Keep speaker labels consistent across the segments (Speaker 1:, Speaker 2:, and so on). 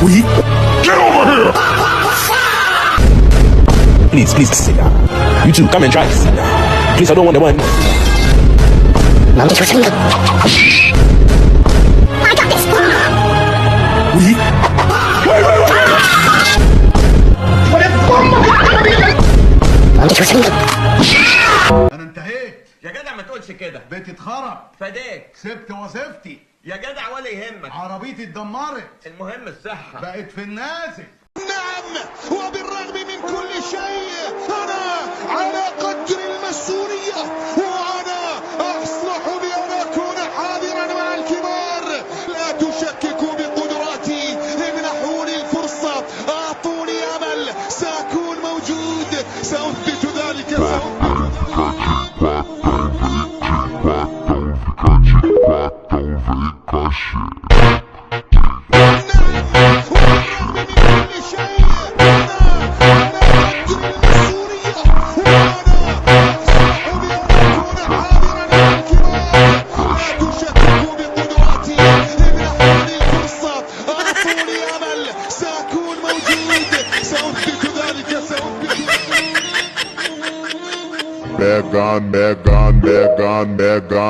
Speaker 1: We get over here! Please sit down. You two, come and try to sit down. Please, I don't want the one.
Speaker 2: Mom, get your finger. I got this.
Speaker 1: We.
Speaker 2: Mom, get your finger.
Speaker 3: انا انتهيت
Speaker 4: يا جدع ما تقولش كده.
Speaker 3: بيتي اتخرب
Speaker 4: فداك.
Speaker 3: سبت وظيفتي
Speaker 4: يا جدع ولا يهمك.
Speaker 3: عربيتي اتدمرت
Speaker 4: المهم الصحة.
Speaker 3: بقت في النازل
Speaker 5: نعم، وبالرغم من كل شيء أنا على قدر المسؤولية، وأنا أصلح بأن أكون حاضرا مع الكبار. لا تشككوا بقدراتي، امنحوني الفرصة، أعطوني أمل، سأكون موجود، سأثبت ذلك.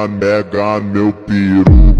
Speaker 6: Megan, meu peru.